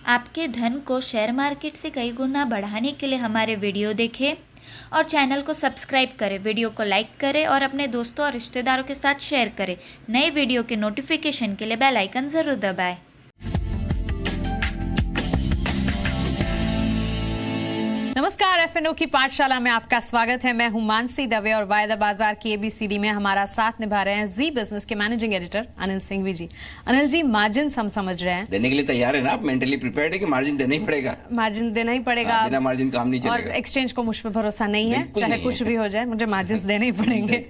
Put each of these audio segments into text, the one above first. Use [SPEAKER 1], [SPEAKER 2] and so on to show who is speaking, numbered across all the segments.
[SPEAKER 1] आपके धन को शेयर मार्केट से कई गुना बढ़ाने के लिए हमारे वीडियो देखें और चैनल को सब्सक्राइब करें, वीडियो को लाइक करें और अपने दोस्तों और रिश्तेदारों के साथ शेयर करें। नए वीडियो के नोटिफिकेशन के लिए बेल आइकन ज़रूर दबाएं।
[SPEAKER 2] नमस्कार, एफएनओ की पाठशाला में आपका स्वागत है। मैं हूं मानसी दवे और वायदा बाजार की एबीसीडी में हमारा साथ निभा रहे हैं जी बिजनेस के मैनेजिंग एडिटर अनिल सिंघवी जी। अनिल जी, मार्जिन हम समझ रहे हैं,
[SPEAKER 3] देने के लिए तैयार है ना आप? मेंटली प्रिपेयर्ड है कि मार्जिन देना ही पड़ेगा?
[SPEAKER 2] मार्जिन देना ही पड़ेगा,
[SPEAKER 3] बिना मार्जिन काम नहीं चलेगा।
[SPEAKER 2] और एक्सचेंज को मुझ पर भरोसा नहीं है, चाहे कुछ भी हो जाए मुझे मार्जिन देने ही पड़ेंगे।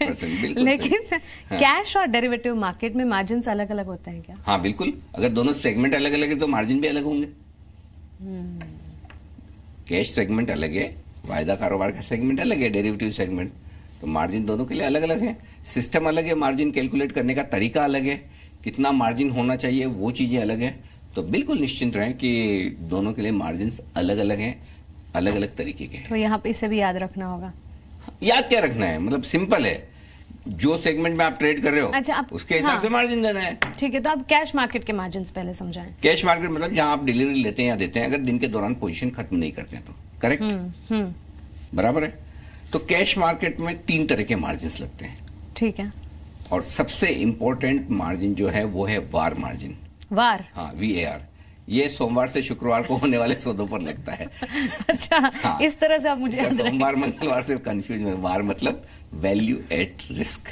[SPEAKER 2] लेकिन कैश और डेरिवेटिव मार्केट में मार्जिन अलग अलग होते हैं क्या?
[SPEAKER 3] हाँ बिल्कुल, अगर दोनों सेगमेंट अलग अलग है तो मार्जिन भी अलग होंगे। कैश सेगमेंट अलग है, वायदा कारोबार का सेगमेंट अलग है, डेरिवेटिव सेगमेंट, तो मार्जिन दोनों के लिए अलग अलग है। सिस्टम अलग है, मार्जिन कैलकुलेट करने का तरीका अलग है, कितना मार्जिन होना चाहिए वो चीजें अलग है। तो बिल्कुल निश्चिंत रहें कि दोनों के लिए मार्जिन अलग अलग हैं, अलग अलग तरीके के हैं।
[SPEAKER 2] तो यहाँ पे इसे भी याद रखना होगा।
[SPEAKER 3] याद क्या रखना है, मतलब सिंपल है, जो सेगमेंट में आप ट्रेड कर रहे हो
[SPEAKER 2] अच्छा,
[SPEAKER 3] उसके हिसाब से मार्जिन देना है।
[SPEAKER 2] ठीक है, तो आप कैश मार्केट के मार्जिन पहले समझाएं।
[SPEAKER 3] कैश मार्केट मतलब जहां आप डिलीवरी लेते हैं या देते हैं, अगर दिन के दौरान पोजीशन खत्म नहीं करते हैं तो। करेक्ट, बराबर है। तो कैश मार्केट में 3 तरह के मार्जिन लगते हैं।
[SPEAKER 2] ठीक है,
[SPEAKER 3] और सबसे इंपॉर्टेंट मार्जिन जो है वो है वार मार्जिन।
[SPEAKER 2] वार?
[SPEAKER 3] हाँ, VAR। ये सोमवार से शुक्रवार को होने वाले सौदों पर लगता है।
[SPEAKER 2] अच्छा, हाँ, इस तरह से आप मुझे
[SPEAKER 3] सोमवार मंगलवार से कंफ्यूज में। वार मतलब वैल्यू एट रिस्क।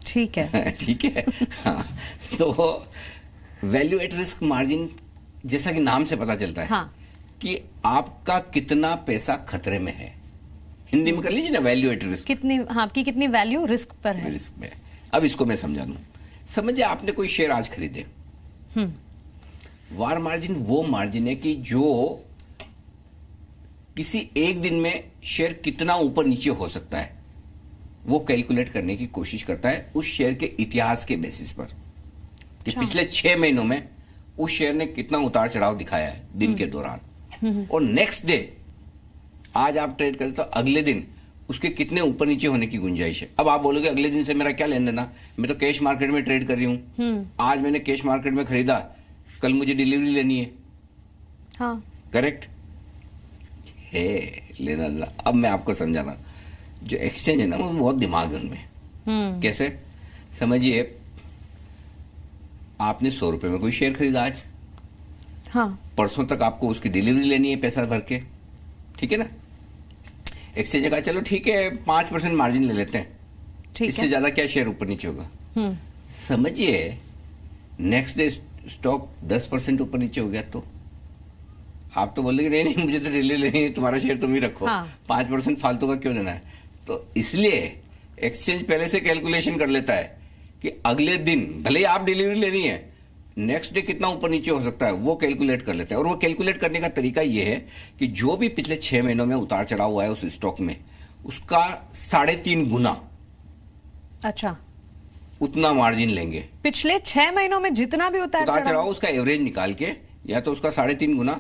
[SPEAKER 2] ठीक है।
[SPEAKER 3] ठीक है, हाँ। तो वैल्यू एट रिस्क मार्जिन, जैसा कि नाम से पता चलता है, हाँ, कि आपका कितना पैसा खतरे में है। हिंदी में कर लीजिए ना, वैल्यू एट रिस्क।
[SPEAKER 2] कितनी, हाँ, आपकी कितनी वैल्यू रिस्क पर है।
[SPEAKER 3] रिस्क में। अब इसको मैं समझा दूं। समझिए आपने कोई शेयर आज खरीदे, वार मार्जिन वो मार्जिन है कि जो किसी एक दिन में शेयर कितना ऊपर नीचे हो सकता है वो कैलकुलेट करने की कोशिश करता है उस शेयर के इतिहास के बेसिस पर, कि पिछले 6 महीनों में उस शेयर ने कितना उतार चढ़ाव दिखाया है दिन के दौरान। और नेक्स्ट डे, आज आप ट्रेड करते तो अगले दिन उसके कितने ऊपर नीचे होने की गुंजाइश है। अब आप बोलोगे अगले दिन से मेरा क्या लेना देना, मैं तो कैश मार्केट में ट्रेड कर रही हूं, आज मैंने कैश मार्केट में खरीदा, कल मुझे डिलीवरी लेनी है।
[SPEAKER 2] हाँ,
[SPEAKER 3] करेक्ट है, लेना देना। अब मैं आपको समझाना, जो एक्सचेंज है ना वो बहुत दिमाग है उनमें। कैसे? समझिए आपने 100 रुपए में कोई शेयर खरीदा आज,
[SPEAKER 2] हाँ,
[SPEAKER 3] परसों तक आपको उसकी डिलीवरी लेनी है पैसा भर के, ठीक है ना। एक्सचेंज ने कहा चलो ठीक है 5% मार्जिन ले लेते हैं, इससे ज्यादा क्या शेयर ऊपर नीचे होगा। समझिए नेक्स्ट डे स्टॉक 10% ऊपर नीचे हो गया तो आप तो बोलेंगे नहीं नहीं मुझे तो डिलीवरी लेनी है, तुम्हारा शेयर तुम ही रखो, हाँ, 5% फालतू का क्यों लेना है। तो इसलिए एक्सचेंज पहले से कैलकुलेशन कर लेता है कि अगले दिन भले ही आप डिलीवरी लेनी है, नेक्स्ट डे कितना ऊपर नीचे हो सकता है वो कैलकुलेट कर लेता है। और वो कैलकुलेट करने का तरीका ये है कि जो भी पिछले 6 महीनों में उतार चढ़ाव हुआ है उस स्टॉक में, उसका 3.5 गुना, अच्छा, उतना मार्जिन लेंगे।
[SPEAKER 2] पिछले 6 महीनों में जितना भी उतार
[SPEAKER 3] चढ़ाव उसका एवरेज निकाल के, या तो उसका 3.5 गुना,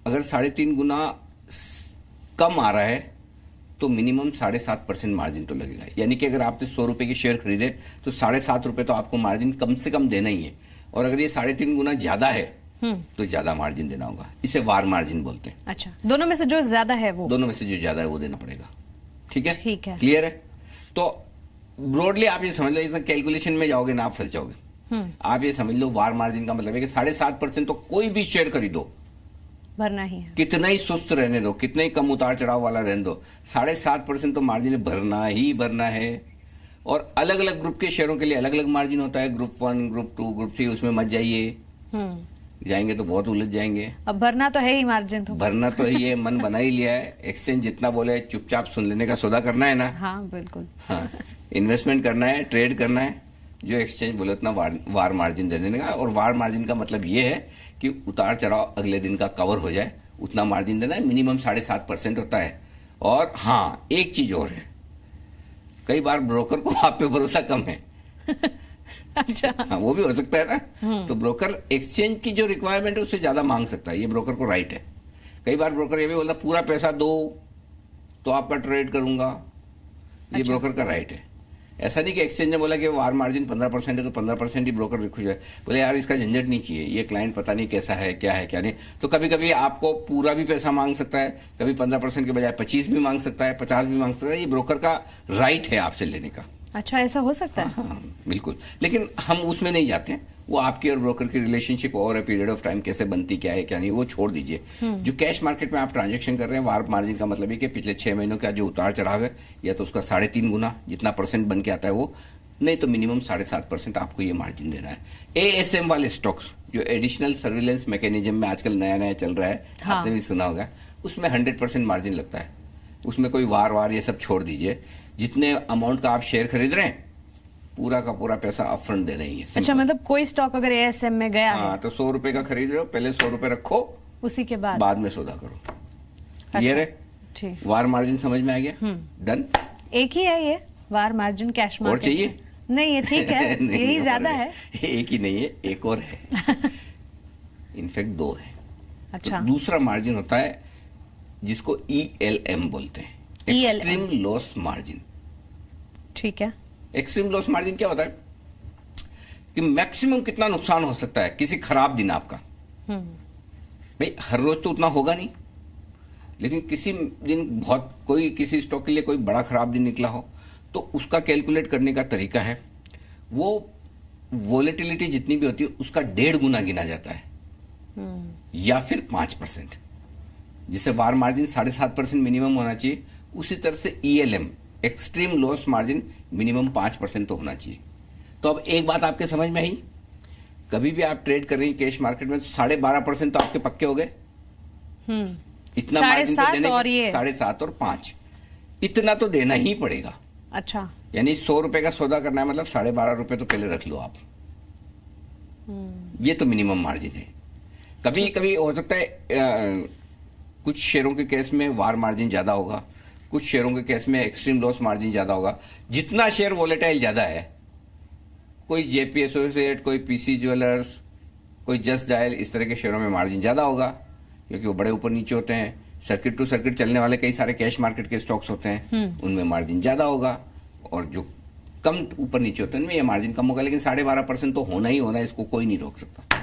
[SPEAKER 3] अगर 3.5 गुना कम आ रहा है तो मिनिमम 7.5% मार्जिन तो लगेगा। यानी कि अगर आपने 100 रुपए के शेयर खरीदे तो 7.5 रुपए तो आपको मार्जिन कम से कम देना ही है। और अगर ये 3.5 गुना ज्यादा है तो ज्यादा मार्जिन देना होगा। इसे वार मार्जिन बोलते हैं।
[SPEAKER 2] अच्छा, दोनों में से जो ज्यादा है वो,
[SPEAKER 3] दोनों में से जो ज्यादा है वो देना पड़ेगा। ठीक है,
[SPEAKER 2] ठीक है,
[SPEAKER 3] क्लियर है। तो ब्रॉडली आप ये समझ लो, कैलकुलेशन में जाओगे ना आप फंस जाओगे। आप ये समझ लो वार मार्जिन का मतलब है कि 7.5% तो कोई भी शेयर खरीदो
[SPEAKER 2] भरना ही है,
[SPEAKER 3] कितना ही सुस्त रहने दो, कितना ही कम उतार चढ़ाव वाला रहने दो, 7.5% तो मार्जिन भरना ही भरना है। और अलग अलग ग्रुप के शेयरों के लिए अलग अलग मार्जिन होता है। ग्रुप 1, ग्रुप 2, ग्रुप 3, उसमें मत जाइए, जाएंगे तो बहुत उलझ जाएंगे।
[SPEAKER 2] अब भरना तो है ही, मार्जिन तो
[SPEAKER 3] भरना तो ही है, मन बना ही लिया है। एक्सचेंज जितना बोले चुपचाप सुन लेने का सौदा करना है ना।
[SPEAKER 2] हाँ बिल्कुल,
[SPEAKER 3] हाँ, इन्वेस्टमेंट करना है, ट्रेड करना है, जो एक्सचेंज बोले उतना वार मार्जिन देने का। और वार मार्जिन का मतलब ये है कि उतार चढ़ाव अगले दिन का कवर हो जाए उतना मार्जिन देना है। मिनिमम 7.5% होता है। और हाँ, एक चीज और है, कई बार ब्रोकर को आप पे भरोसा कम है।
[SPEAKER 2] अच्छा,
[SPEAKER 3] हाँ, वो भी हो सकता है ना। तो ब्रोकर एक्सचेंज की जो रिक्वायरमेंट है उससे ज्यादा मांग सकता है, ये ब्रोकर को राइट है। कई बार ब्रोकर ये भी बोलता पूरा पैसा दो तो आपका ट्रेड करूंगा, ये ब्रोकर का राइट है। ऐसा नहीं कि एक्सचेंज ने बोला कि वार मार्जिन 15% है तो 15% ही ब्रोकर खुश है, बोले यार इसका झंझट नहीं चाहिए, ये क्लाइंट पता नहीं कैसा है, क्या है क्या नहीं। तो कभी कभी आपको पूरा भी पैसा मांग सकता है, कभी 15% के बजाय 25 भी मांग सकता है, 50 भी मांग सकता है। ये ब्रोकर का राइट है आपसे लेने का।
[SPEAKER 2] अच्छा, ऐसा हो सकता है?
[SPEAKER 3] हाँ, बिल्कुल। लेकिन हम उसमें नहीं जाते हैं, वो आपकी और ब्रोकर की relationship over a period of time कैसे बनती, क्या है क्या नहीं, वो छोड़ दीजिए। जो कैश मार्केट में आप ट्रांजैक्शन कर रहे हैं, वार मार्जिन का मतलब है कि पिछले 6 महीनों का जो उतार चढ़ाव है, या तो उसका 3.5 गुना जितना परसेंट बन के आता है वो, नहीं तो मिनिमम 7.5% आपको ये मार्जिन देना है। ASM वाले स्टॉक्स जो एडिशनल सर्विलेंस मैकेनिज्म में आजकल नया नया चल रहा है,
[SPEAKER 2] हाँ।
[SPEAKER 3] आपने भी सुना होगा, उसमें 100% मार्जिन लगता है। उसमें कोई वार ये सब छोड़ दीजिए। जितने अमाउंट का आप शेयर खरीद रहे हैं, पूरा का पूरा पैसा अपफ्रंट देना ही है।
[SPEAKER 2] अच्छा, मतलब कोई स्टॉक अगर ASM में गया है
[SPEAKER 3] तो 100 रुपए का खरीद रहे हो, पहले 100 रुपए रखो,
[SPEAKER 2] उसी के बाद
[SPEAKER 3] में सौदा करो।
[SPEAKER 2] अच्छा,
[SPEAKER 3] ये रहे
[SPEAKER 2] ठीक।
[SPEAKER 3] वार मार्जिन समझ में आ गया? डन।
[SPEAKER 2] एक ही है ये वार मार्जिन कैश मार्केट?
[SPEAKER 3] और चाहिए?
[SPEAKER 2] नहीं, ये ठीक है। यही ज्यादा है।
[SPEAKER 3] एक ही नहीं है, एक और है। इनफैक्ट 2 है।
[SPEAKER 2] अच्छा।
[SPEAKER 3] तो दूसरा मार्जिन होता है जिसको ELM बोलते हैं, एक्सट्रीम लॉस मार्जिन।
[SPEAKER 2] ठीक है।
[SPEAKER 3] एक्सट्रीम लॉस मार्जिन क्या होता है कि मैक्सिमम कितना नुकसान हो सकता है किसी खराब दिन आपका। भाई हर रोज तो उतना होगा नहीं, लेकिन किसी दिन बहुत कोई किसी स्टॉक के लिए कोई बड़ा खराब दिन निकला हो, तो उसका कैलकुलेट करने का तरीका है, वो वोलेटिलिटी जितनी भी होती है उसका 1.5 गुना गिना जाता है, या फिर 5%, जिसे वार मार्जिन 7.5% मिनिमम होना चाहिए। उसी तरह से ELM extreme loss margin minimum 5% तो होना चाहिए। तो अब एक बात आपके समझ में आई, कभी भी आप ट्रेड कर रही हैं कैश मार्केट में, तो 12.5% तो आपके पक्के हो गए। इतना मार्जिन तो देने,
[SPEAKER 2] और ये
[SPEAKER 3] 7.5 और 5, इतना तो देना ही पड़ेगा।
[SPEAKER 2] अच्छा,
[SPEAKER 3] यानी 100 रुपए का सौदा करना है, मतलब 12.5 रुपए तो पहले रख लो आप। ये तो मिनिमम मार्जिन है। कभी कभी हो सकता है कुछ शेयरों के केस में वार मार्जिन ज्यादा होगा, कुछ शेयरों के केस में एक्सट्रीम लॉस मार्जिन ज्यादा होगा। जितना शेयर वोलेटाइल ज्यादा है, कोई JP एसोसिएट, कोई PC ज्वेलर्स, कोई जस्ट डायल, इस तरह के शेयरों में मार्जिन ज्यादा होगा, क्योंकि वो बड़े ऊपर नीचे होते हैं। सर्किट टू सर्किट चलने वाले कई सारे कैश मार्केट के स्टॉक्स होते हैं, उनमें मार्जिन ज्यादा होगा, और जो कम ऊपर नीचे होते हैं उनमें ये मार्जिन कम होगा। लेकिन 12.5% तो होना ही होना है, इसको कोई नहीं रोक सकता।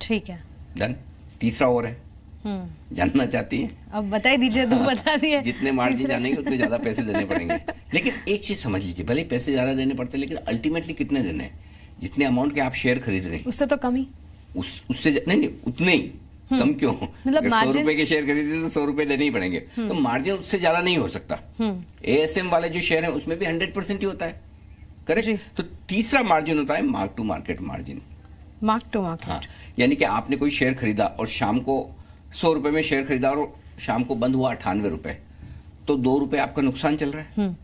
[SPEAKER 2] ठीक है,
[SPEAKER 3] डन। तीसरा और है, जानना चाहती हैं?
[SPEAKER 2] अब बता ही दीजिए। तो बता दिए।
[SPEAKER 3] जितने मार्जिन जानेंगे उतने ज्यादा पैसे देने पड़ेंगे। लेकिन एक चीज समझ लीजिए, भले पैसे ज्यादा देने पड़ते हैं, लेकिन अल्टीमेटली कितने देने हैं? जितने अमाउंट के आप शेयर खरीद रहे हैं
[SPEAKER 2] उससे तो कम ही,
[SPEAKER 3] उससे नहीं उतने ही। कम क्यों?
[SPEAKER 2] मतलब
[SPEAKER 3] 100 रुपए के शेयर खरीदे तो 100 रुपए देने ही पड़ेंगे, तो मार्जिन उससे ज्यादा नहीं हो सकता। ASM वाले जो शेयर है उसमें भी 100% ही होता है, करेक्ट? तो तीसरा मार्जिन होता है mark to market margin.
[SPEAKER 2] Mark to market,
[SPEAKER 3] हाँ, यानी कि आपने कोई शेयर खरीदा और शाम को 100 रुपए में शेयर खरीदा और शाम को बंद हुआ 98 रुपए, तो 2 रुपए आपका नुकसान चल रहा है।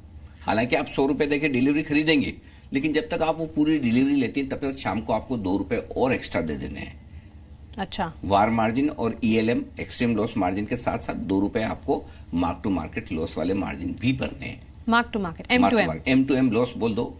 [SPEAKER 3] हालांकि आप 100 रुपए देके डिलीवरी खरीदेंगे, लेकिन जब तक आप वो पूरी डिलीवरी लेती हैं तब तक शाम को आपको 2 रुपए और एक्स्ट्रा दे देने हैं।
[SPEAKER 2] अच्छा,
[SPEAKER 3] वार मार्जिन और ELM एक्सट्रीम लॉस मार्जिन के साथ साथ 2 रुपए आपको मार्क टू मार्केट लॉस वाले मार्जिन भी भरने हैं।
[SPEAKER 2] Mark to market, M2M
[SPEAKER 3] loss बोल दो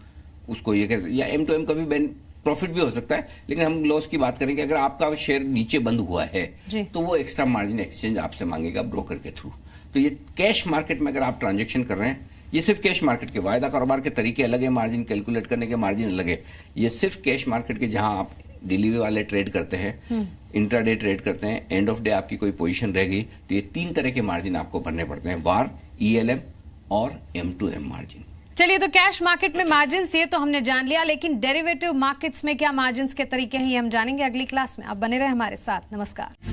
[SPEAKER 3] उसको, ये कहते, या M2M कभी प्रॉफिट भी हो सकता है, लेकिन हम लॉस की बात करेंगे। अगर आपका शेयर नीचे बंद हुआ है तो वो एक्स्ट्रा मार्जिन एक्सचेंज आपसे मांगेगा ब्रोकर के थ्रू। तो ये कैश मार्केट में अगर आप ट्रांजेक्शन कर रहे हैं, ये सिर्फ कैश मार्केट के वायदा कारोबार के तरीके अलग है, मार्जिन कैलकुलेट करने के मार्जिन अलग है। ये सिर्फ कैश मार्केट के जहां आप डिलीवरी वाले ट्रेड करते हैं, इंट्राडे ट्रेड करते हैं, एंड ऑफ डे आपकी कोई पोजीशन रह गई, तो ये 3 तरह के मार्जिन आपको भरने पड़ते हैं, वार, ELM और M2M मार्जिन।
[SPEAKER 2] चलिए, तो कैश मार्केट में मार्जिन ये तो हमने जान लिया, लेकिन डेरिवेटिव मार्केट्स में क्या मार्जिन के तरीके हैं ये हम जानेंगे अगली क्लास में। आप बने रहे हमारे साथ। नमस्कार।